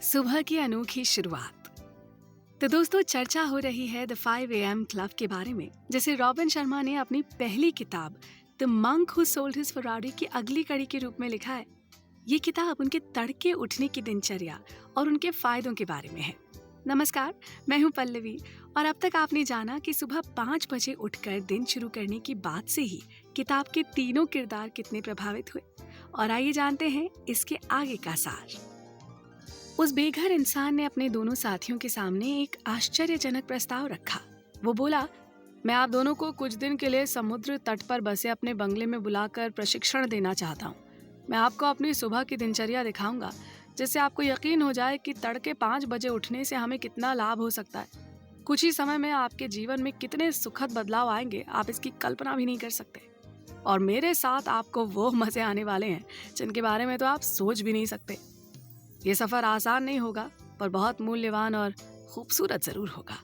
सुबह की अनोखी शुरुआत। तो दोस्तों, चर्चा हो रही है द 5 AM क्लब के बारे में, जिसे रॉबिन शर्मा ने अपनी पहली किताब the monk who sold his Ferrari की अगली कड़ी के रूप में लिखा है। ये किताब उनके तड़के उठने की दिनचर्या और उनके फायदों के बारे में है। नमस्कार, मैं हूं पल्लवी और अब तक आपने जाना कि सुबह 5 बजे उठकर दिन शुरू करने की बात से ही किताब के तीनों किरदार कितने प्रभावित हुए। और आइए जानते हैं इसके आगे का सार। उस बेघर इंसान ने अपने दोनों साथियों के सामने एक आश्चर्यजनक प्रस्ताव रखा। वो बोला, मैं आप दोनों को कुछ दिन के लिए समुद्र तट पर बसे अपने बंगले में बुलाकर प्रशिक्षण देना चाहता हूँ। मैं आपको अपनी सुबह की दिनचर्या दिखाऊंगा, जिससे आपको यकीन हो जाए कि तड़के 5 बजे उठने से हमें कितना लाभ हो सकता है। कुछ ही समय में आपके जीवन में कितने सुखद बदलाव आएंगे, आप इसकी कल्पना भी नहीं कर सकते। और मेरे साथ आपको वो मजे आने वाले हैं जिनके बारे में तो आप सोच भी नहीं सकते। ये सफर आसान नहीं होगा, पर बहुत मूल्यवान और खूबसूरत जरूर होगा।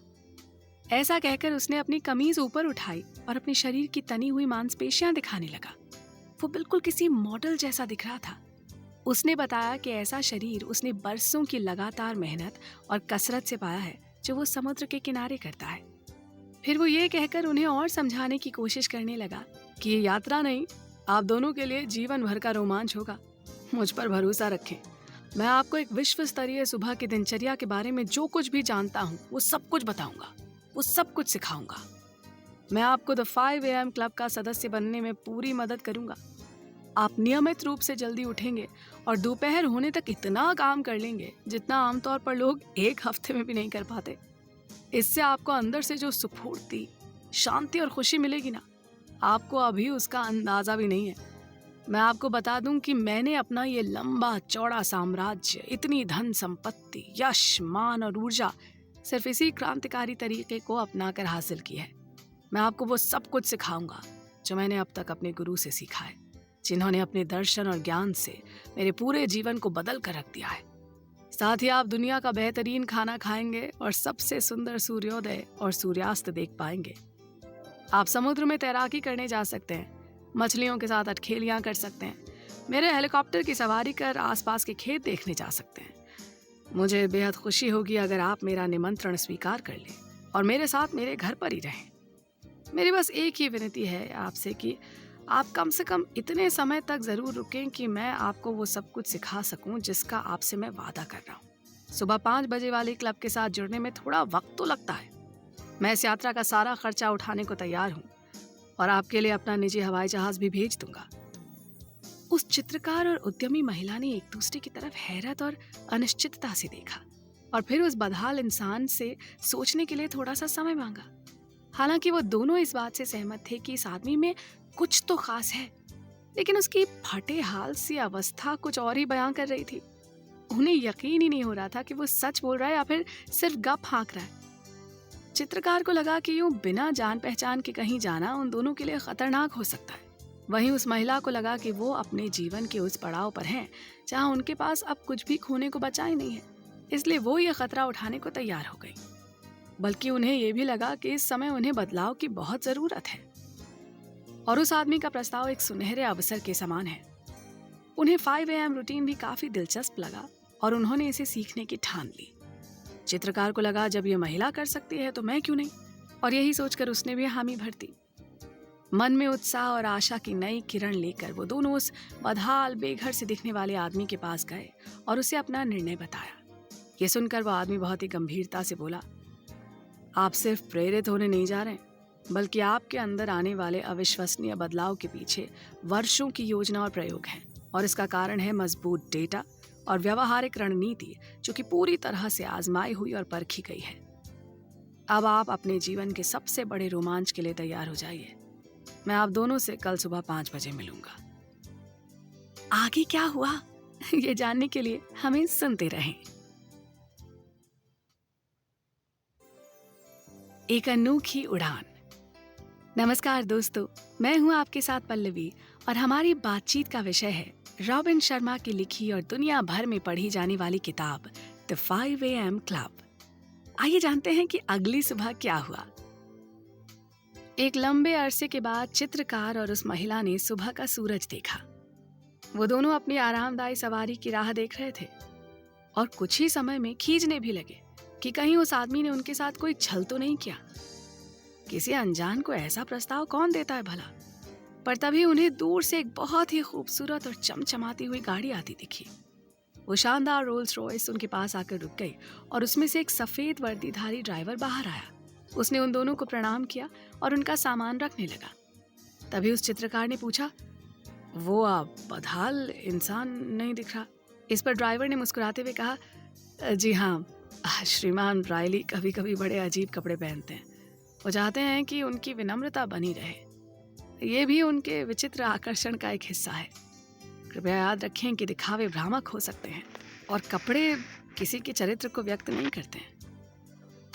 ऐसा कहकर उसने अपनी कमीज ऊपर उठाई और अपने शरीर की तनी हुई मांसपेशियां दिखाने लगा। वो बिल्कुल किसी मॉडल जैसा दिख रहा था। उसने बताया कि ऐसा शरीर उसने बरसों की लगातार मेहनत और कसरत से पाया है, जो वो समुद्र के किनारे करता है। फिर वो ये कहकर उन्हें और समझाने की कोशिश करने लगा कि ये यात्रा नहीं, आप दोनों के लिए जीवन भर का रोमांच होगा। मुझ पर भरोसा रखें, मैं आपको एक विश्व स्तरीय सुबह की दिनचर्या के बारे में जो कुछ भी जानता हूँ वो सब कुछ बताऊंगा, वो सब कुछ सिखाऊंगा। मैं आपको द 5 AM क्लब का सदस्य बनने में पूरी मदद करूंगा। आप नियमित रूप से जल्दी उठेंगे और दोपहर होने तक इतना काम कर लेंगे जितना आमतौर पर लोग एक हफ्ते में भी नहीं कर पाते। इससे आपको अंदर से जो स्फूर्ति, शांति और खुशी मिलेगी ना, आपको अभी उसका अंदाजा भी नहीं है। मैं आपको बता दूं कि मैंने अपना ये लंबा चौड़ा साम्राज्य, इतनी धन संपत्ति, यश, मान और ऊर्जा सिर्फ इसी क्रांतिकारी तरीके को अपनाकर हासिल की है। मैं आपको वो सब कुछ सिखाऊंगा जो मैंने अब तक अपने गुरु से सीखा है, जिन्होंने अपने दर्शन और ज्ञान से मेरे पूरे जीवन को बदल कर रख दिया है। साथ ही आप दुनिया का बेहतरीन खाना खाएंगे और सबसे सुंदर सूर्योदय और सूर्यास्त देख पाएंगे। आप समुद्र में तैराकी करने जा सकते हैं, मछलियों के साथ अटखेलियां कर सकते हैं, मेरे हेलीकॉप्टर की सवारी कर आसपास के खेत देखने जा सकते हैं। मुझे बेहद खुशी होगी अगर आप मेरा निमंत्रण स्वीकार कर लें और मेरे साथ मेरे घर पर ही रहें। मेरी बस एक ही विनती है आपसे कि आप कम से कम इतने समय तक जरूर रुकें कि मैं आपको वो सब कुछ सिखा सकूं जिसका आपसे मैं वादा कर रहा हूँ। सुबह 5 बजे वाले क्लब के साथ जुड़ने में थोड़ा वक्त तो लगता है। मैं इस यात्रा का सारा खर्चा उठाने को तैयार हूँ और आपके लिए अपना निजी हवाई जहाज भी भेज दूंगा। उस चित्रकार और उद्यमी महिला ने एक दूसरे की तरफ हैरत और अनिश्चितता से देखा और फिर उस बदहाल इंसान से सोचने के लिए थोड़ा सा समय मांगा। हालांकि वो दोनों इस बात से सहमत थे कि इस आदमी में कुछ तो खास है, लेकिन उसकी फटे हाल सी अवस्था कुछ और ही बयां कर रही थी। उन्हें यकीन ही नहीं हो रहा था कि वो सच बोल रहा है या फिर सिर्फ गप हाँक रहा है। चित्रकार को लगा कि यूं बिना जान पहचान के कहीं जाना उन दोनों के लिए खतरनाक हो सकता है। वहीं उस महिला को लगा कि वो अपने जीवन के उस पड़ाव पर हैं जहां उनके पास अब कुछ भी खोने को बचा ही नहीं है, इसलिए वो ये खतरा उठाने को तैयार हो गई। बल्कि उन्हें ये भी लगा कि इस समय उन्हें बदलाव की बहुत जरूरत है और उस आदमी का प्रस्ताव एक सुनहरे अवसर के समान है। उन्हें 5 AM रूटीन भी काफी दिलचस्प लगा और उन्होंने इसे सीखने की ठान ली। चित्रकार को लगा, जब ये महिला कर सकती है तो मैं क्यों नहीं, और यही सोचकर उसने भी हामी भर दी। मन में उत्साह और आशा की नई किरण लेकर वो दोनों उस बदहाल बेघर से दिखने वाले आदमी के पास गए और उसे अपना निर्णय बताया। ये सुनकर वो आदमी बहुत ही गंभीरता से बोला, आप सिर्फ प्रेरित होने नहीं जा रहे, बल्कि आपके अंदर आने वाले अविश्वसनीय बदलाव के पीछे वर्षों की योजना और प्रयोग है, और इसका कारण है मजबूत डेटा और व्यावहारिक रणनीति जो कि पूरी तरह से आजमाई हुई और परखी गई है। अब आप अपने जीवन के सबसे बड़े रोमांच के लिए तैयार हो जाइए। मैं आप दोनों से कल सुबह 5 बजे मिलूंगा। आगे क्या हुआ ये जानने के लिए हमें सुनते रहें। एक अनोखी उड़ान। नमस्कार दोस्तों, मैं हूं आपके साथ पल्लवी और हमारी बातचीत का विषय है रॉबिन शर्मा की लिखी और दुनिया भर में पढ़ी जाने वाली किताब द 5 AM क्लब। आइए जानते हैं कि अगली सुबह क्या हुआ। एक लंबे अरसे के बाद चित्रकार और उस महिला ने सुबह का सूरज देखा। वो दोनों अपनी आरामदायी सवारी की राह देख रहे थे और कुछ ही समय में खींचने भी लगे कि कहीं उस आदमी ने उनके साथ कोई छल तो नहीं किया। किसी अनजान को ऐसा प्रस्ताव कौन देता है भला? पर तभी उन्हें दूर से एक बहुत ही खूबसूरत और चमचमाती हुई गाड़ी आती दिखी। वो शानदार रोल्स रॉयस उनके पास आकर रुक गई और उसमें से एक सफेद वर्दीधारी ड्राइवर बाहर आया। उसने उन दोनों को प्रणाम किया और उनका सामान रखने लगा। तभी उस चित्रकार ने पूछा, वो आप बदहाल इंसान नहीं दिख रहा। इस पर ड्राइवर ने मुस्कुराते हुए कहा, जी हाँ, श्रीमान रायली कभी कभी बड़े अजीब कपड़े पहनते हैं। वो चाहते हैं कि उनकी विनम्रता बनी रहे। ये भी उनके विचित्र आकर्षण का एक हिस्सा है। कृपया याद रखें कि दिखावे भ्रामक हो सकते हैं और कपड़े किसी के चरित्र को व्यक्त नहीं करते हैं।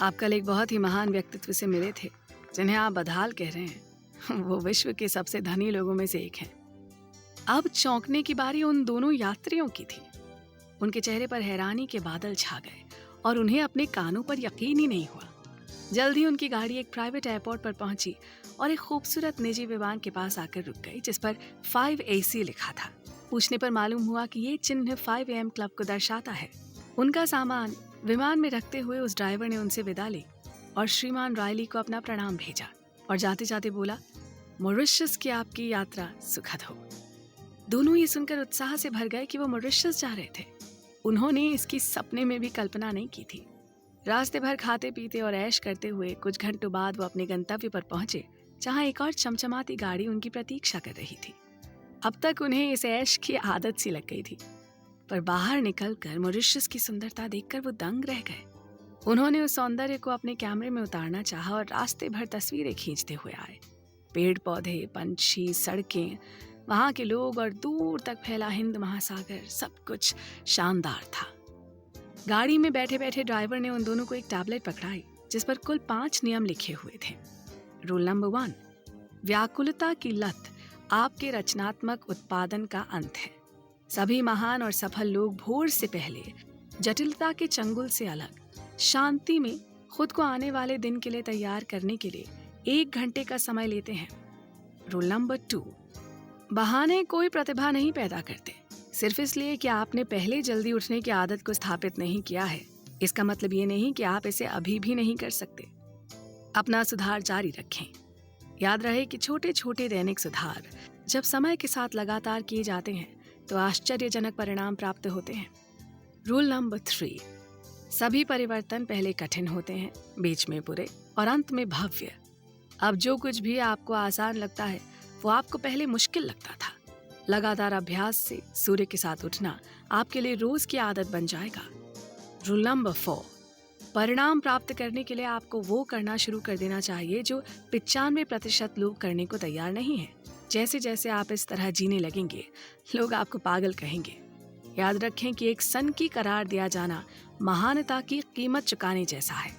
आप कल एक बहुत ही महान व्यक्तित्व से मिले थे जिन्हें आप बदहाल कह रहे हैं। वो विश्व के सबसे धनी लोगों में से एक हैं। अब चौंकने की बारी उन दोनों यात्रियों की थी। उनके चेहरे पर हैरानी के बादल छा गए और उन्हें अपने कानों पर यकीन ही नहीं हुआ। जल्द ही उनकी गाड़ी एक प्राइवेट एयरपोर्ट पर पहुंची और एक खूबसूरत निजी विमान के पास आकर रुक गई जिस पर 5AC लिखा था। पूछने पर मालूम हुआ कि ये चिन्ह 5AM क्लब को दर्शाता है। उनका सामान विमान में रखते हुए उस ड्राइवर ने उनसे विदा ली और श्रीमान रायली को अपना प्रणाम भेजा और जाते जाते बोला, मॉरिशस की आपकी यात्रा सुखद हो। दोनों ये सुनकर उत्साह से भर गए कि वो मॉरिशस जा रहे थे। उन्होंने इसकी सपने में भी कल्पना नहीं की थी। रास्ते भर खाते पीते और ऐश करते हुए कुछ घंटों बाद वो अपने गंतव्य पर पहुंचे, जहां एक और चमचमाती गाड़ी उनकी प्रतीक्षा कर रही थी। अब तक उन्हें इस ऐश की आदत सी लग गई थी, पर बाहर निकलकर मॉरिशस की सुंदरता देखकर वो दंग रह गए। उन्होंने उस सौंदर्य को अपने कैमरे में उतारना चाहा और रास्ते भर तस्वीरें खींचते हुए आए। पेड़ पौधे, पंछी, सड़कें, वहां के लोग और दूर तक फैला हिंद महासागर, सब कुछ शानदार था। गाड़ी में बैठे बैठे ड्राइवर ने उन दोनों को एक टैबलेट पकड़ाई जिस पर कुल 5 नियम लिखे हुए थे। रूल नंबर 1, व्याकुलता की लत आपके रचनात्मक उत्पादन का अंत है। सभी महान और सफल लोग भोर से पहले जटिलता के चंगुल से अलग शांति में खुद को आने वाले दिन के लिए तैयार करने के लिए 1 घंटे का समय लेते हैं। रूल नंबर 2, बहाने कोई प्रतिभा नहीं पैदा करते। सिर्फ इसलिए कि आपने पहले जल्दी उठने की आदत को स्थापित नहीं किया है, इसका मतलब ये नहीं कि आप इसे अभी भी नहीं कर सकते। अपना सुधार जारी रखें। याद रहे कि छोटे छोटे दैनिक सुधार जब समय के साथ लगातार किए जाते हैं तो आश्चर्यजनक परिणाम प्राप्त होते हैं। रूल नंबर 3, सभी परिवर्तन पहले कठिन होते हैं, बीच में बुरे और अंत में भव्य। अब जो कुछ भी आपको आसान लगता है वो आपको पहले मुश्किल लगता था। लगातार अभ्यास से सूर्य के साथ उठना आपके लिए रोज की आदत बन जाएगा। रूल नंबर 4, परिणाम प्राप्त करने के लिए आपको वो करना शुरू कर देना चाहिए जो 95% लोग करने को तैयार नहीं है। जैसे जैसे आप इस तरह जीने लगेंगे, लोग आपको पागल कहेंगे। याद रखें कि एक सन की करार दिया जाना महानता की कीमत चुकाने जैसा है।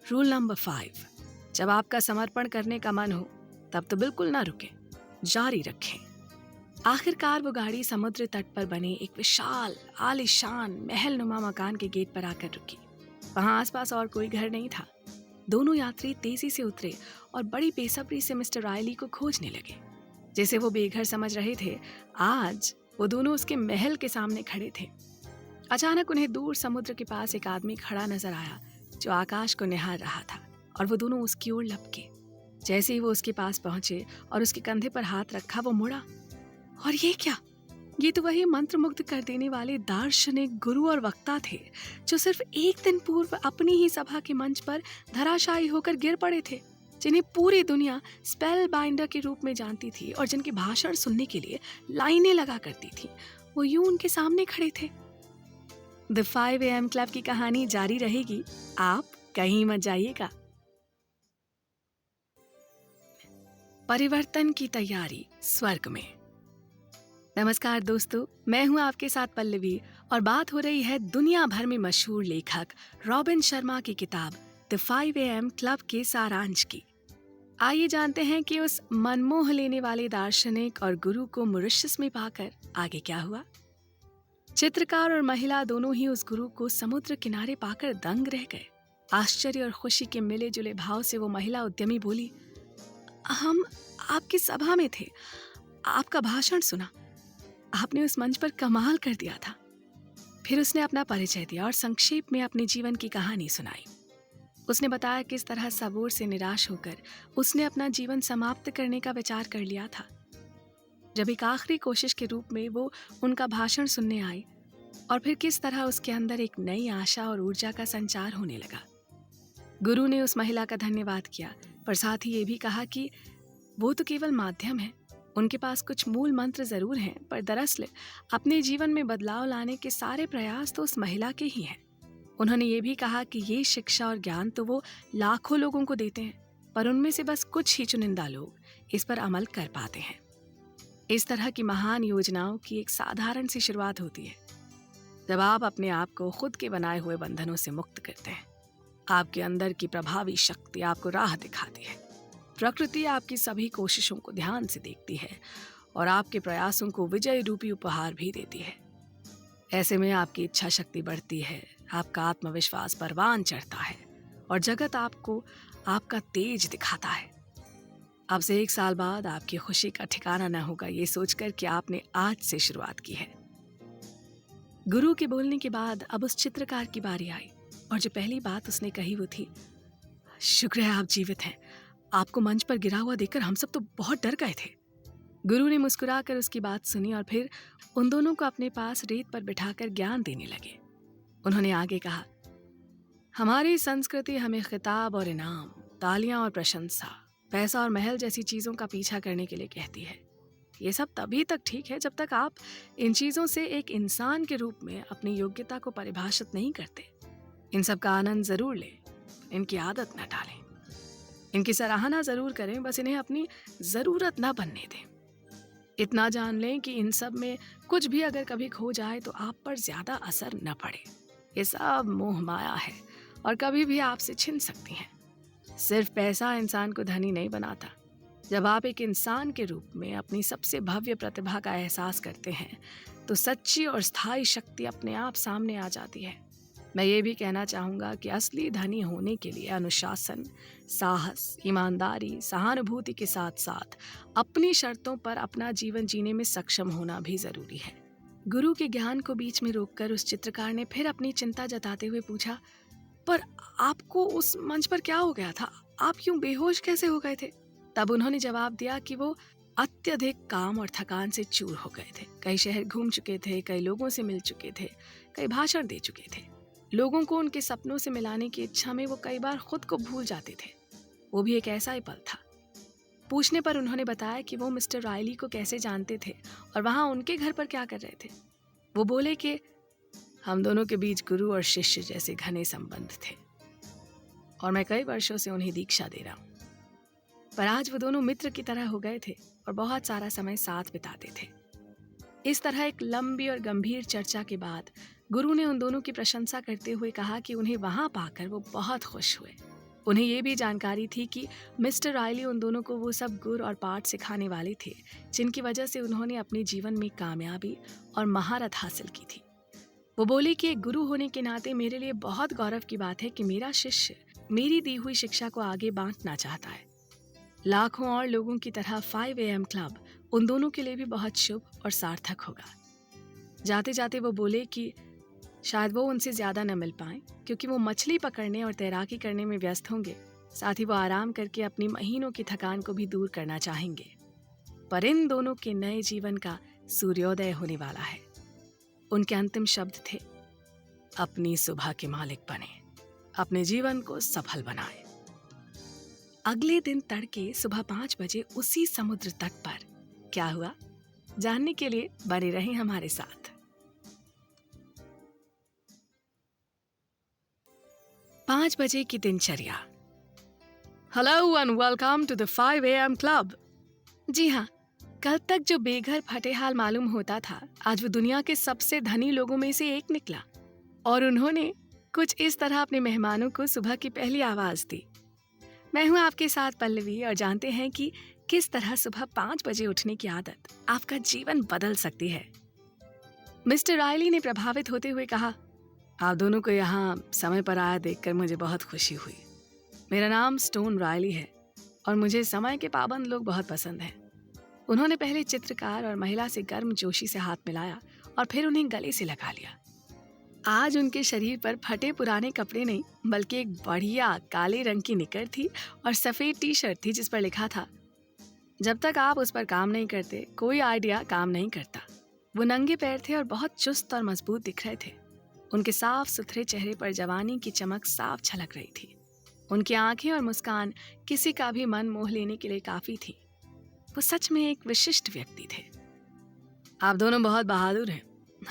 रूल नंबर 5, जब आपका समर्पण करने का मन हो तब तो बिल्कुल ना रुकें, जारी रखें। आखिरकार वो गाड़ी समुद्र तट पर बने एक विशाल आलीशान महलनुमा मकान के गेट पर आकर रुकी। वहां आसपास और कोई घर नहीं था। दोनों यात्री तेजी से उतरे और बड़ी बेसब्री से मिस्टर रायली को खोजने लगे। जैसे वो बेघर समझ रहे थे, आज वो दोनों उसके महल के सामने खड़े थे। अचानक उन्हें दूर समुद्र के पास एक आदमी खड़ा नजर आया जो आकाश को निहार रहा था और वो दोनों उसकी ओर लपके। जैसे ही वो उसके पास पहुंचे और उसके कंधे पर हाथ रखा, वो मुड़ा। और ये क्या? ये तो वही मंत्रमुग्ध कर देने वाले दार्शनिक गुरु और वक्ता थे जो सिर्फ एक दिन पूर्व अपनी ही सभा के मंच पर धराशायी होकर गिर पड़े थे, जिन्हें पूरी दुनिया स्पेल बाइंडर के रूप में जानती थी और जिनके भाषण सुनने के लिए लाइनें लगा करती थी। वो यूं उनके सामने खड़े थे। द 5AM क्लब की कहानी जारी रहेगी, आप कहीं मत जाइएगा। परिवर्तन की तैयारी स्वर्ग में। नमस्कार दोस्तों, मैं हूं आपके साथ पल्लवी और बात हो रही है दुनिया भर में मशहूर लेखक रॉबिन शर्मा की किताब द 5AM क्लब के सारांश की। आइए जानते हैं कि उस मनमोह लेने वाले दार्शनिक और गुरु को मॉरिशस में पाकर आगे क्या हुआ। चित्रकार और महिला दोनों ही उस गुरु को समुद्र किनारे पाकर दंग रह गए। आश्चर्य और खुशी के मिले जुले भाव से वो महिला उद्यमी बोली, हम आपकी सभा में थे, आपका भाषण सुना, आपने उस मंच पर कमाल कर दिया था। फिर उसने अपना परिचय दिया और संक्षेप में अपने जीवन की कहानी सुनाई। उसने बताया किस तरह सबूर से निराश होकर उसने अपना जीवन समाप्त करने का विचार कर लिया था। जब एक आखिरी कोशिश के रूप में वो उनका भाषण सुनने आई और फिर किस तरह उसके अंदर एक नई आशा और ऊर्जा का संचार होने लगा। गुरु ने उस महिला का धन्यवाद किया, पर साथ ही ये भी कहा कि वो तो केवल माध्यम है, उनके पास कुछ मूल मंत्र जरूर हैं, पर दरअसल अपने जीवन में बदलाव लाने के सारे प्रयास तो उस महिला के ही हैं। उन्होंने ये भी कहा कि ये शिक्षा और ज्ञान तो वो लाखों लोगों को देते हैं, पर उनमें से बस कुछ ही चुनिंदा लोग इस पर अमल कर पाते हैं। इस तरह की महान योजनाओं की एक साधारण सी शुरुआत होती है जब आप अपने आप को खुद के बनाए हुए बंधनों से मुक्त करते हैं। आपके अंदर की प्रभावी शक्ति आपको राह दिखाती है। प्रकृति आपकी सभी कोशिशों को ध्यान से देखती है और आपके प्रयासों को विजय रूपी उपहार भी देती है। ऐसे में आपकी इच्छा शक्ति बढ़ती है, आपका आत्मविश्वास परवान चढ़ता है और जगत आपको आपका तेज दिखाता है। अब से 1 साल बाद आपकी खुशी का ठिकाना न होगा, ये सोचकर कि आपने आज से शुरुआत की है। गुरु के बोलने के बाद अब उस चित्रकार की बारी आई और जो पहली बात उसने कही वो थी, शुक्र है आप जीवित हैं। आपको मंच पर गिरा हुआ देखकर हम सब तो बहुत डर गए थे। गुरु ने मुस्कुराकर उसकी बात सुनी और फिर उन दोनों को अपने पास रेत पर बिठाकर ज्ञान देने लगे। उन्होंने आगे कहा, हमारी संस्कृति हमें खिताब और इनाम, तालियां और प्रशंसा, पैसा और महल जैसी चीजों का पीछा करने के लिए कहती है। ये सब तभी तक ठीक है जब तक आप इन चीजों से एक इंसान के रूप में अपनी योग्यता को परिभाषित नहीं करते। इन सब का आनंद जरूर लें, इनकी आदत न डालें, इनकी सराहना जरूर करें, बस इन्हें अपनी जरूरत न बनने दें। इतना जान लें कि इन सब में कुछ भी अगर कभी खो जाए तो आप पर ज्यादा असर न पड़े। ये सब मोह माया है और कभी भी आपसे छिन सकती हैं। सिर्फ पैसा इंसान को धनी नहीं बनाता। जब आप एक इंसान के रूप में अपनी सबसे भव्य प्रतिभा का एहसास करते हैं तो सच्ची और स्थायी शक्ति अपने आप सामने आ जाती है। मैं ये भी कहना चाहूँगा कि असली धनी होने के लिए अनुशासन, साहस, ईमानदारी, सहानुभूति के साथ साथ अपनी शर्तों पर अपना जीवन जीने में सक्षम होना भी जरूरी है। गुरु के ज्ञान को बीच में रोककर उस चित्रकार ने फिर अपनी चिंता जताते हुए पूछा, पर आपको उस मंच पर क्या हो गया था? आप यूं बेहोश कैसे हो गए थे? तब उन्होंने जवाब दिया कि वो अत्यधिक काम और थकान से चूर हो गए थे। कई शहर घूम चुके थे, कई लोगों से मिल चुके थे, कई भाषण दे चुके थे। लोगों को उनके सपनों से मिलाने की इच्छा में वो कई बार खुद को भूल जाते थे। वो भी एक ऐसा ही पल था। पूछने पर उन्होंने बताया कि वो मिस्टर रायली को कैसे जानते थे और वहां उनके घर पर क्या कर रहे थे। वो बोले कि हम दोनों के बीच गुरु और शिष्य जैसे घने संबंध थे और मैं कई वर्षों से उन्हें दीक्षा दे रहा हूँ। पर आज वो दोनों मित्र की तरह हो गए थे और बहुत सारा समय साथ बिताते थे। इस तरह एक लंबी और गंभीर चर्चा के बाद गुरु ने उन दोनों की प्रशंसा करते हुए कहा कि उन्हें वहां पाकर वो बहुत खुश हुए। उन्हें ये भी जानकारी थी कि मिस्टर रायली उन दोनों को वो सब गुर और पाठ सिखाने वाले थे जिनकी वजह से उन्होंने अपने जीवन में कामयाबी और महारत हासिल की थी। वो बोली कि एक गुरु होने के नाते मेरे लिए बहुत गौरव की बात है कि मेरा शिष्य मेरी दी हुई शिक्षा को आगे बांटना चाहता है। लाखों और लोगों की तरह 5 AM क्लब उन दोनों के लिए भी बहुत शुभ और सार्थक होगा। जाते जाते वो बोले कि शायद वो उनसे ज्यादा न मिल पाए क्योंकि वो मछली पकड़ने और तैराकी करने में व्यस्त होंगे। साथ ही वो आराम करके अपनी महीनों की थकान को भी दूर करना चाहेंगे। पर इन दोनों के नए जीवन का सूर्योदय होने वाला है। उनके अंतिम शब्द थे, अपनी सुबह के मालिक बने, अपने जीवन को सफल बनाएं। अगले दिन तड़के सुबह 5 बजे उसी समुद्र तट पर क्या हुआ, जानने के लिए बने रहें हमारे साथ। 5 बजे की दिनचर्या। Hello and welcome to the 5 AM club. जी हाँ, कल तक जो बेघर फटेहाल मालूम होता था, आज वो दुनिया के सबसे धनी लोगों में से एक निकला और उन्होंने कुछ इस तरह अपने मेहमानों को सुबह की पहली आवाज दी। मैं हूँ आपके साथ पल्लवी और जानते हैं कि किस तरह सुबह 5 बजे उठने की आदत आपका जीवन बदल सकती है। मिस्टर रायली ने प्रभावित होते हुए कहा, आप दोनों को यहाँ समय पर आया देखकर मुझे बहुत खुशी हुई। मेरा नाम स्टोन रायली है और मुझे समय के पाबंद लोग बहुत पसंद हैं। उन्होंने पहले चित्रकार और महिला से गर्म जोशी से हाथ मिलाया और फिर उन्हें गले से लगा लिया। आज उनके शरीर पर फटे पुराने कपड़े नहीं, बल्कि एक बढ़िया काले रंग की निकर थी और सफेद टी शर्ट थी जिस पर लिखा था, जब तक आप उस पर काम नहीं करते कोई आइडिया काम नहीं करता। वो नंगे पैर थे और बहुत चुस्त और मजबूत दिख रहे थे। उनके साफ सुथरे चेहरे पर जवानी की चमक साफ झलक रही थी। उनकी आंखें और मुस्कान किसी का भी मन मोह लेने के लिए काफी थी। वो सच में एक विशिष्ट व्यक्ति थे। आप दोनों बहुत बहादुर हैं।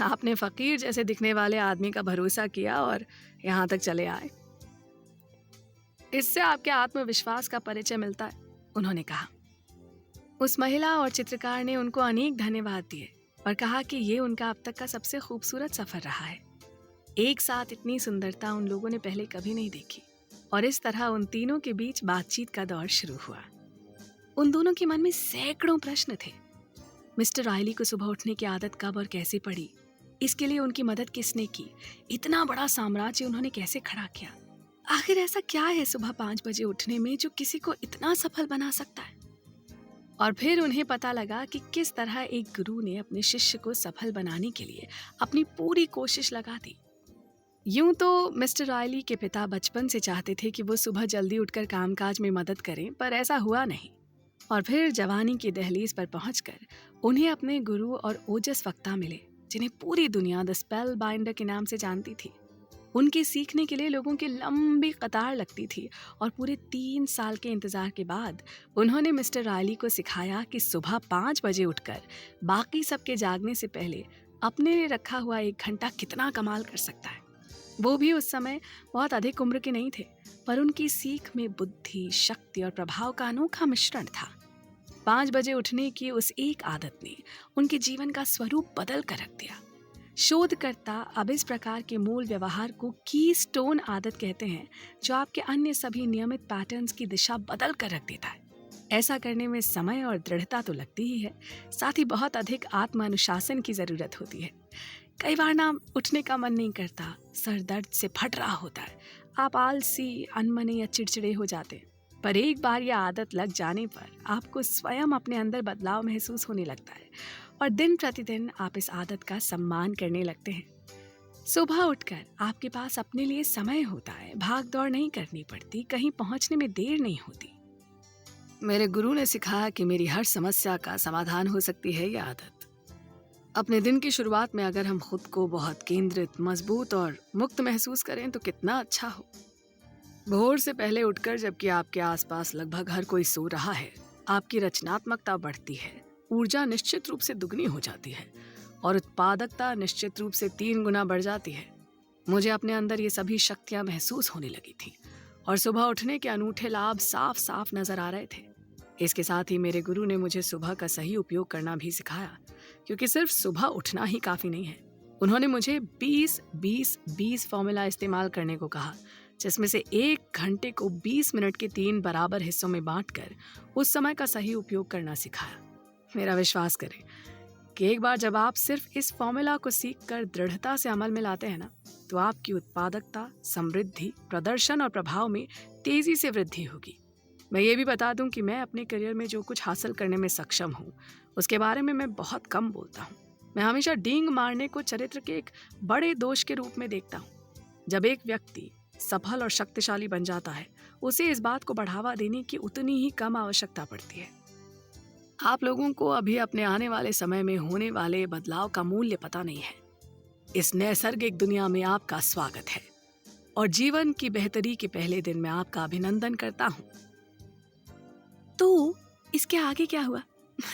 आपने फकीर जैसे दिखने वाले आदमी का भरोसा किया और यहाँ तक चले आए। इससे आपके आत्मविश्वास का परिचय मिलता है, उन्होंने कहा। उस महिला और चित्रकार ने उनको अनेक धन्यवाद दिए और कहा कि ये उनका अब तक का सबसे खूबसूरत सफर रहा है। एक साथ इतनी सुंदरता उन लोगों ने पहले कभी नहीं देखी और इस तरह उन तीनों के बीच बातचीत का दौर शुरू हुआ। उन दोनों के मन में सैकड़ों प्रश्न थे। मिस्टर रायली को सुबह उठने की आदत कब और कैसे पड़ी? इसके लिए उनकी मदद किसने की? इतना बड़ा साम्राज्य उन्होंने कैसे खड़ा किया? आखिर ऐसा क्या है सुबह 5 बजे उठने में जो किसी को इतना सफल बना सकता है? और फिर उन्हें पता लगा कि किस तरह एक गुरु ने अपने शिष्य को सफल बनाने के लिए अपनी पूरी कोशिश लगा दी। यूं तो मिस्टर रायली के पिता बचपन से चाहते थे कि वो सुबह जल्दी उठकर कामकाज में मदद करें, पर ऐसा हुआ नहीं। और फिर जवानी की दहलीज पर पहुंचकर उन्हें अपने गुरु और ओजस वक्ता मिले, जिन्हें पूरी दुनिया द स्पेल बाइंडर के नाम से जानती थी। उनके सीखने के लिए लोगों की लंबी कतार लगती थी और पूरे 3 साल के इंतजार के बाद उन्होंने मिस्टर रायली को सिखाया कि सुबह 5 बजे उठकर बाकी सबके जागने से पहले अपने लिए रखा हुआ 1 घंटा कितना कमाल कर सकता है। वो भी उस समय बहुत अधिक उम्र के नहीं थे, पर उनकी सीख में बुद्धि, शक्ति और प्रभाव का अनोखा मिश्रण था। 5 बजे उठने की उस एक आदत ने उनके जीवन का स्वरूप बदल कर रख दिया। शोधकर्ता अब इस प्रकार के मूल व्यवहार को कीस्टोन आदत कहते हैं, जो आपके अन्य सभी नियमित पैटर्न्स की दिशा बदल कर रख देता है। ऐसा करने में समय और दृढ़ता तो लगती ही है, साथ ही बहुत अधिक आत्म अनुशासन की जरूरत होती है। कई बार ना उठने का मन नहीं करता, सर दर्द से फट रहा होता है, आप आलसी, अनमने या चिड़चिड़े हो जाते, पर एक बार यह आदत लग जाने पर आपको स्वयं अपने अंदर बदलाव महसूस होने लगता है और दिन प्रतिदिन आप इस आदत का सम्मान करने लगते हैं। सुबह उठकर आपके पास अपने लिए समय होता है, भाग दौड़ नहीं करनी पड़ती, कहीं पहुंचने में देर नहीं होती। मेरे गुरु ने सिखाया कि मेरी हर समस्या का समाधान हो सकती है यह आदत। अपने दिन की शुरुआत में अगर हम खुद को बहुत केंद्रित, मजबूत और मुक्त महसूस करें तो कितना अच्छा हो। भोर से पहले उठकर जबकि आपके आसपास लगभग हर कोई सो रहा है, आपकी रचनात्मकता बढ़ती है, ऊर्जा निश्चित रूप से दुगनी हो जाती है और उत्पादकता निश्चित रूप से 3 गुना बढ़ जाती है। मुझे अपने अंदर ये सभी शक्तियां महसूस होने लगी थी और सुबह उठने के अनूठे लाभ साफ साफ नजर आ रहे थे। इसके साथ ही मेरे गुरु ने मुझे सुबह का सही उपयोग करना भी सिखाया, क्योंकि सिर्फ सुबह उठना ही काफी नहीं है। उन्होंने मुझे 20-20-20 फॉर्मूला इस्तेमाल करने को कहा, जिसमें से 1 घंटे को 20 मिनट के 3 बराबर हिस्सों में बांटकर उस समय का सही उपयोग करना सिखाया। मेरा विश्वास करें कि एक बार जब आप सिर्फ इस फॉर्मूला को सीखकर दृढ़ता से अमल में लाते हैं ना, तो आपकी उत्पादकता, समृद्धि, प्रदर्शन और प्रभाव में तेजी से वृद्धि होगी। मैं ये भी बता दूं कि मैं अपने करियर में जो कुछ हासिल करने में सक्षम हूँ, उसके बारे में मैं बहुत कम बोलता हूँ। मैं हमेशा डींग मारने को चरित्र के एक बड़े दोष के रूप में देखता हूँ। जब एक व्यक्ति सफल और शक्तिशाली बन जाता है, उसे इस बात को बढ़ावा देने की उतनी ही कम आवश्यकता पड़ती है। आप लोगों को अभी अपने आने वाले समय में होने वाले बदलाव का मूल्य पता नहीं है। इस नैसर्गिक दुनिया में आपका स्वागत है और जीवन की बेहतरी के पहले दिन में आपका अभिनंदन करता हूँ। तो इसके आगे क्या हुआ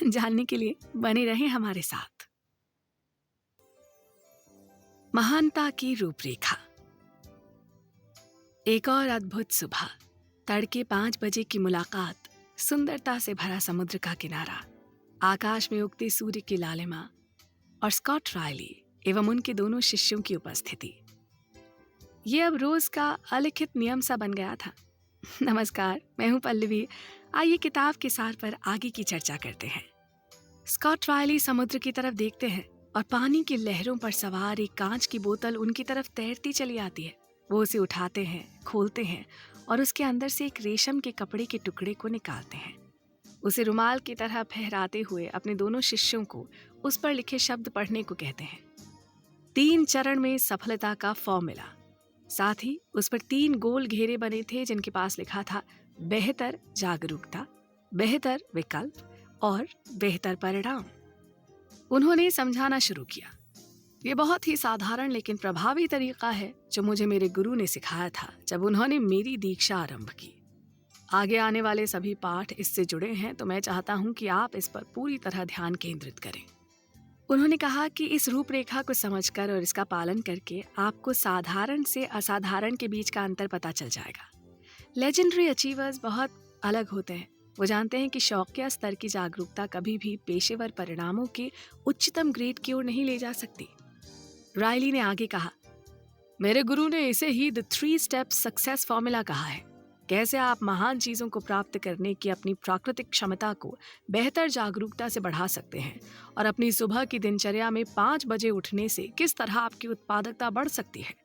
जानने के लिए बने रहें हमारे साथ। महानता की रूपरेखा। एक और अद्भुत सुबह, तड़के 5 बजे की मुलाकात, सुंदरता से भरा समुद्र का किनारा, आकाश में उगते सूर्य की लालिमा और स्कॉट रायली एवं उनके दोनों शिष्यों की उपस्थिति। ये अब रोज का अलिखित नियम सा बन गया था। नमस्कार, मैं हूं पल्लवी। आइए किताब के सार पर आगे की चर्चा करते हैं। स्कॉट रायली समुद्र की तरफ देखते हैं और पानी की लहरों पर सवार एक कांच की बोतल उनकी तरफ तैरती चली आती है। वो उसे उठाते हैं, खोलते हैं और उसके अंदर से एक रेशम के कपड़े के टुकड़े को निकालते हैं। उसे रुमाल की तरह फहराते हुए अपने दोनों शिष्यों को उस पर लिखे शब्द पढ़ने को कहते हैं। 3 चरण में सफलता का फॉर्मूला। साथ ही उस पर 3 गोल घेरे बने थे जिनके पास लिखा था बेहतर जागरूकता, बेहतर विकल्प और बेहतर परिणाम। उन्होंने समझाना शुरू किया। ये बहुत ही साधारण लेकिन प्रभावी तरीका है जो मुझे मेरे गुरु ने सिखाया था जब उन्होंने मेरी दीक्षा आरंभ की। आगे आने वाले सभी पाठ इससे जुड़े हैं, तो मैं चाहता हूं कि आप इस पर पूरी तरह ध्यान केंद्रित करें। उन्होंने कहा कि इस रूपरेखा को समझकर और इसका पालन करके आपको साधारण से असाधारण के बीच का अंतर पता चल जाएगा। लेजेंडरी अचीवर्स बहुत अलग होते हैं। वो जानते हैं कि शौकिया स्तर की जागरूकता कभी भी पेशेवर परिणामों के उच्चतम ग्रेड की ओर नहीं ले जा सकती। रायली ने आगे कहा, मेरे गुरु ने इसे ही द 3 स्टेप सक्सेस फॉर्मूला कहा है। कैसे आप महान चीजों को प्राप्त करने की अपनी प्राकृतिक क्षमता को बेहतर जागरूकता से बढ़ा सकते हैं और अपनी सुबह की दिनचर्या में 5 बजे उठने से किस तरह आपकी उत्पादकता बढ़ सकती है।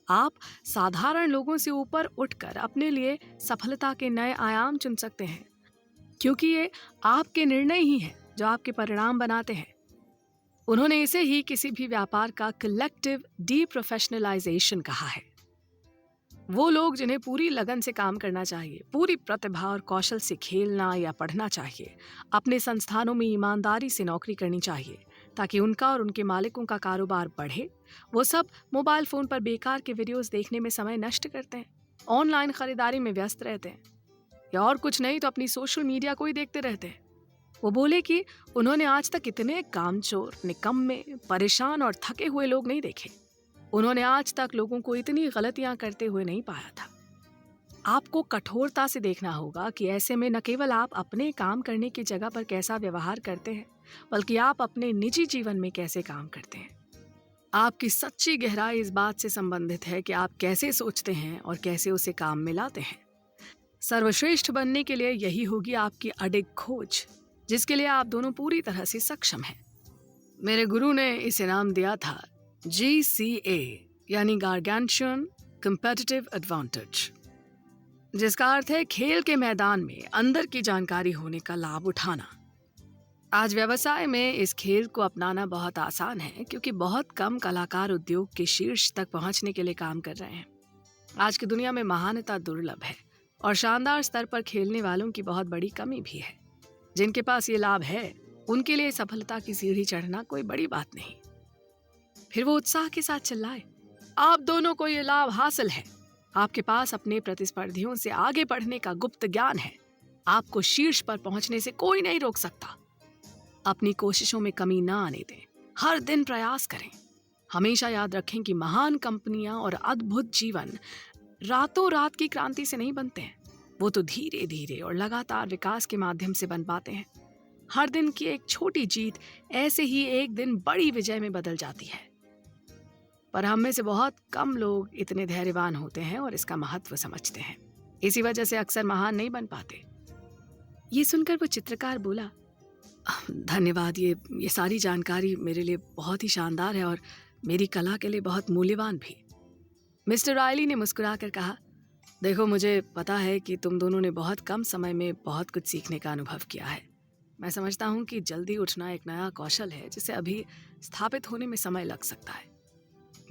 आप साधारण लोगों से ऊपर उठकर अपने लिए सफलता के नए आयाम चुन सकते हैं, क्योंकि ये आपके निर्णय ही हैं जो आपके परिणाम बनाते हैं। उन्होंने इसे ही किसी भी व्यापार का कलेक्टिव डीप्रोफेशनलाइजेशन कहा है। वो लोग जिन्हें पूरी लगन से काम करना चाहिए, पूरी प्रतिभा और कौशल से खेलना या पढ़ना चाहिए, अपने संस्थानों में ईमानदारी से नौकरी करनी चाहिए ताकि उनका और उनके मालिकों का कारोबार बढ़े। वो सब मोबाइल फोन पर बेकार के वीडियोस देखने में समय नष्ट करते हैं, ऑनलाइन खरीदारी में व्यस्त रहते हैं, या और कुछ नहीं तो अपनी सोशल मीडिया को ही देखते रहते हैं। वो बोले कि उन्होंने आज तक इतने कामचोर, निकम्मे, परेशान और थके हुए लोग नहीं देखे। उन्होंने आज तक लोगों को इतनी गलतियां करते हुए नहीं पाया था। आपको कठोरता से देखना होगा कि ऐसे में न केवल आप अपने काम करने की जगह पर कैसा व्यवहार करते हैं, बल्कि आप अपने निजी जीवन में कैसे काम करते हैं। आपकी सच्ची गहराई इस बात से संबंधित है कि आप कैसे सोचते हैं और कैसे उसे काम में लाते हैं। सर्वश्रेष्ठ बनने के लिए यही होगी आपकी अडिग खोज, जिसके लिए आप दोनों पूरी तरह से सक्षम हैं। मेरे गुरु ने इसे नाम दिया था GCA, यानी गार्गेंशियन कंपेटिटिव एडवांटेज, जिसका अर्थ है खेल के मैदान में अंदर की जानकारी होने का लाभ उठाना। आज व्यवसाय में इस खेल को अपनाना बहुत आसान है, क्योंकि बहुत कम कलाकार उद्योग के शीर्ष तक पहुंचने के लिए काम कर रहे हैं। आज की दुनिया में महानता दुर्लभ है और शानदार स्तर पर खेलने वालों की बहुत बड़ी कमी भी है। जिनके पास ये लाभ है, उनके लिए सफलता की सीढ़ी चढ़ना कोई बड़ी बात नहीं। फिर वो उत्साह के साथ चिल्लाए, आप दोनों को ये लाभ हासिल है। आपके पास अपने प्रतिस्पर्धियों से आगे बढ़ने का गुप्त ज्ञान है। आपको शीर्ष पर पहुंचने से कोई नहीं रोक सकता। अपनी कोशिशों में कमी ना आने दें, हर दिन प्रयास करें। हमेशा याद रखें कि महान कंपनियां और अद्भुत जीवन रातों रात की क्रांति से नहीं बनते हैं। वो तो धीरे धीरे और लगातार विकास के माध्यम से बन पाते हैं। हर दिन की एक छोटी जीत ऐसे ही एक दिन बड़ी विजय में बदल जाती है। पर हम में से बहुत कम लोग इतने धैर्यवान होते हैं और इसका महत्व समझते हैं। इसी वजह से अक्सर महान नहीं बन पाते। ये सुनकर वो चित्रकार बोला, धन्यवाद, ये सारी जानकारी मेरे लिए बहुत ही शानदार है और मेरी कला के लिए बहुत मूल्यवान भी। मिस्टर रायली ने मुस्कुराकर कहा, देखो, मुझे पता है कि तुम दोनों ने बहुत कम समय में बहुत कुछ सीखने का अनुभव किया है। मैं समझता हूँ कि जल्दी उठना एक नया कौशल है जिसे अभी स्थापित होने में समय लग सकता है।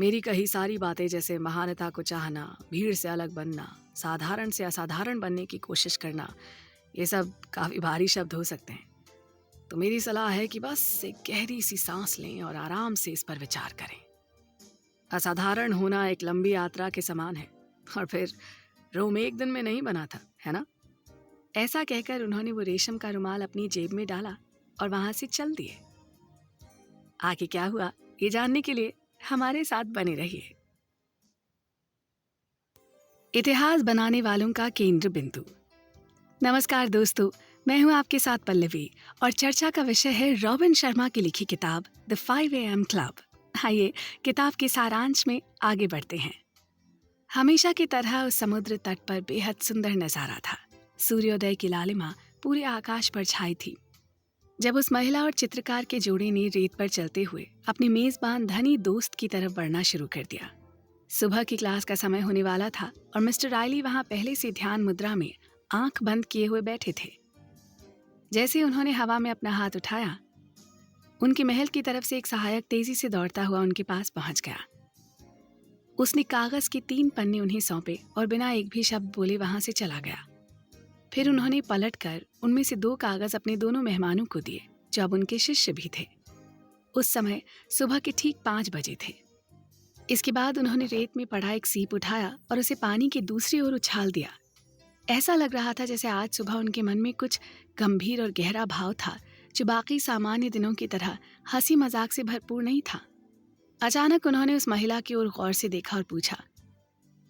मेरी कही सारी बातें, जैसे महानता को चाहना, भीड़ से अलग बनना, साधारण से असाधारण बनने की कोशिश करना, ये सब काफ़ी भारी शब्द हो सकते हैं। तो मेरी सलाह है कि बस एक गहरी सी सांस लें और आराम से इस पर विचार करें। असाधारण होना एक लंबी यात्रा के समान है और फिर रोम एक दिन में नहीं बना था, है ना? ऐसा कहकर उन्होंने वो रेशम का रुमाल अपनी जेब में डाला और वहां से चल दिए। आगे क्या हुआ, ये जानने के लिए हमारे साथ बने रहिए। इतिहास बनाने वालों का केंद्र बिंदु। नमस्कार दोस्तों, मैं हूं आपके साथ पल्लवी और चर्चा का विषय है रॉबिन शर्मा की लिखी किताब द 5 AM क्लब। आइए किताब के सारांश में आगे बढ़ते हैं। हमेशा की तरह उस समुद्र तट पर बेहद सुंदर नजारा था। सूर्योदय की लालिमा पूरे आकाश पर छाई थी। जब उस महिला और चित्रकार के जोड़े ने रेत पर चलते हुए अपनी मेजबान धनी दोस्त की तरफ बढ़ना शुरू कर दिया। सुबह की क्लास का समय होने वाला था और मिस्टर रायली वहां पहले से ध्यान मुद्रा में आंख बंद किए हुए बैठे थे। जैसे उन्होंने हवा में अपना हाथ उठाया, उनके महल की तरफ से एक सहायक तेजी से दौड़ता हुआ उनके पास पहुंच गया। उसने कागज के 3 पन्ने उन्हें सौंपे और बिना एक भी शब्द बोले वहां से चला गया। फिर उन्होंने पलटकर उनमें से 2 कागज अपने दोनों मेहमानों को दिए, जो अब उनके शिष्य भी थे। उस समय सुबह के ठीक 5 बजे थे। इसके बाद उन्होंने रेत में पड़ा एक सीप उठाया और उसे पानी की दूसरी ओर उछाल दिया। ऐसा लग रहा था जैसे आज सुबह उनके मन में कुछ गंभीर और गहरा भाव था, जो बाकी सामान्य दिनों की तरह हंसी मजाक से भरपूर नहीं था। अचानक उन्होंने उस महिला की ओर गौर से देखा और पूछा,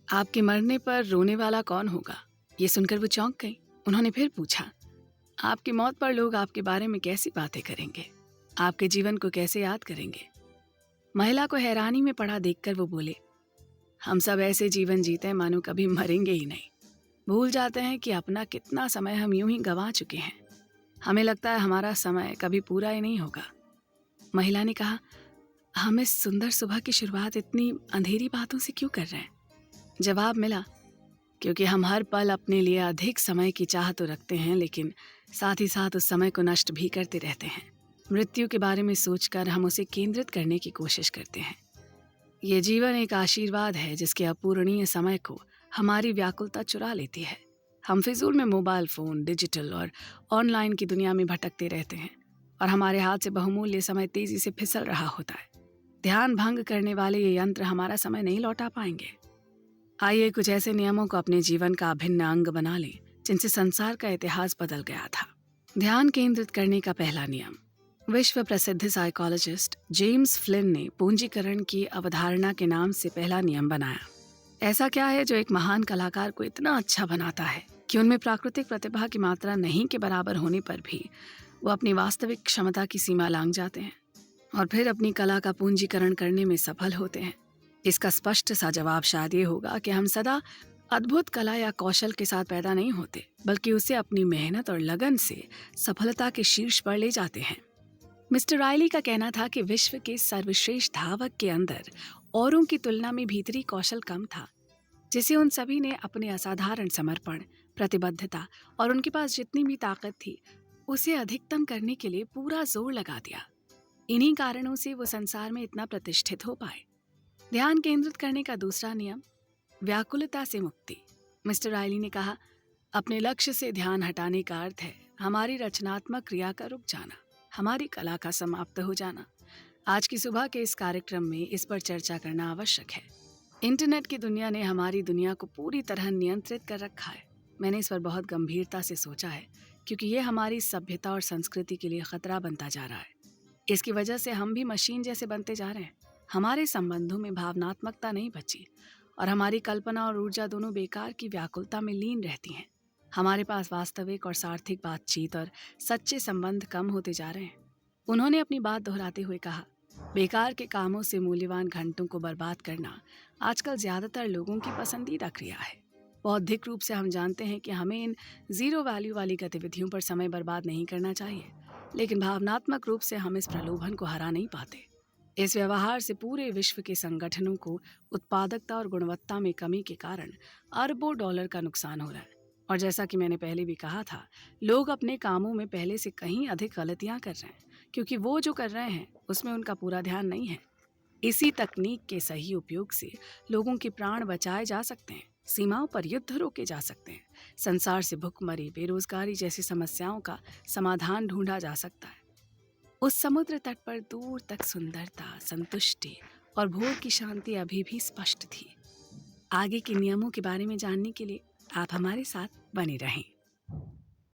आपके मरने पर रोने वाला कौन होगा? ये सुनकर वो चौंक गई। उन्होंने फिर पूछा, आपकी मौत पर लोग आपके बारे में कैसी बातें करेंगे? आपके जीवन को कैसे याद करेंगे? महिला को हैरानी में पड़ा देखकर वो बोले, हम सब ऐसे जीवन जीते हैं मानो कभी मरेंगे ही नहीं। भूल जाते हैं कि अपना कितना समय हम यूं ही गंवा चुके हैं। हमें लगता है हमारा समय कभी पूरा ही नहीं होगा। महिला ने कहा, हम इस सुंदर सुबह की शुरुआत इतनी अंधेरी बातों से क्यों कर रहे हैं? जवाब मिला, क्योंकि हम हर पल अपने लिए अधिक समय की चाह तो रखते हैं, लेकिन साथ ही साथ उस समय को नष्ट भी करते रहते हैं। मृत्यु के बारे में सोचकर हम उसे केंद्रित करने की कोशिश करते हैं। ये जीवन एक आशीर्वाद है जिसके अपूरणीय समय को हमारी व्याकुलता चुरा लेती है। हम फिजूल में मोबाइल फोन, डिजिटल और ऑनलाइन की दुनिया में भटकते रहते हैं और हमारे हाथ से बहुमूल्य समय तेजी से फिसल रहा होता है। ध्यान भंग करने वाले ये यंत्र हमारा समय नहीं लौटा पाएंगे। आइए कुछ ऐसे नियमों को अपने जीवन का अभिन्न अंग बना लें जिनसे संसार का इतिहास बदल गया था। ध्यान केंद्रित करने का पहला नियम। विश्व प्रसिद्ध साइकोलॉजिस्ट जेम्स फ्लिन ने पूंजीकरण की अवधारणा के नाम से पहला नियम बनाया। ऐसा क्या है जो एक महान कलाकार को इतना अच्छा बनाता है कि उनमें प्राकृतिक प्रतिभा की मात्रा नहीं के बराबर होने पर भी वो अपनी वास्तविक क्षमता की सीमा लांघ जाते हैं और फिर अपनी कला का पूंजीकरण करने में सफल होते हैं? इसका स्पष्ट सा जवाब शायद ये होगा कि हम सदा अद्भुत कला या कौशल के साथ पैदा नहीं होते, बल्कि उसे अपनी मेहनत और लगन से सफलता के शीर्ष पर ले जाते हैं। मिस्टर रायली का कहना था कि विश्व के सर्वश्रेष्ठ धावक के अंदर औरों की तुलना में भीतरी कौशल कम था, जिसे उन सभी ने अपने असाधारण समर्पण, प्रतिबद्धता और उनके पास जितनी भी ताकत थी उसे अधिकतम करने के लिए पूरा जोर लगा दिया। इन्हीं कारणों से वो संसार में इतना प्रतिष्ठित हो पाए। ध्यान केंद्रित करने का दूसरा नियम, व्याकुलता से मुक्ति। मिस्टर रायली ने कहा, अपने लक्ष्य से ध्यान हटाने का अर्थ है हमारी रचनात्मक क्रिया का रुक जाना, हमारी कला का समाप्त हो जाना। आज की सुबह के इस कार्यक्रम में इस पर चर्चा करना आवश्यक है। इंटरनेट की दुनिया ने हमारी दुनिया को पूरी तरह नियंत्रित कर रखा है। मैंने इस पर बहुत गंभीरता से सोचा है, क्योंकि ये हमारी सभ्यता और संस्कृति के लिए खतरा बनता जा रहा है। इसकी वजह से हम भी मशीन जैसे बनते जा रहे हैं। हमारे संबंधों में भावनात्मकता नहीं बची और हमारी कल्पना और ऊर्जा दोनों बेकार की व्याकुलता में लीन रहती हैं। हमारे पास वास्तविक और सार्थक बातचीत और सच्चे संबंध कम होते जा रहे हैं। उन्होंने अपनी बात दोहराते हुए कहा, बेकार के कामों से मूल्यवान घंटों को बर्बाद करना आजकल ज्यादातर लोगों की पसंदीदा क्रिया है। बौद्धिक रूप से हम जानते हैं कि हमें इन जीरो वैल्यू वाली गतिविधियों पर समय बर्बाद नहीं करना चाहिए, लेकिन भावनात्मक रूप से हम इस प्रलोभन को हरा नहीं पाते। इस व्यवहार से पूरे विश्व के संगठनों को उत्पादकता और गुणवत्ता में कमी के कारण अरबों डॉलर का नुकसान हो रहा है। और जैसा कि मैंने पहले भी कहा था, लोग अपने कामों में पहले से कहीं अधिक गलतियां कर रहे हैं, क्योंकि वो जो कर रहे हैं उसमें उनका पूरा ध्यान नहीं है। इसी तकनीक के सही उपयोग से लोगों के प्राण बचाए जा सकते हैं, सीमाओं पर युद्ध रोके जा सकते हैं, संसार से भुखमरी, बेरोजगारी जैसी समस्याओं का समाधान ढूंढा जा सकता है। उस समुद्र तट पर दूर तक सुंदरता, संतुष्टि और भोर की शांति अभी भी स्पष्ट थी। आगे के नियमों के बारे में जानने के लिए आप हमारे साथ बने रहें।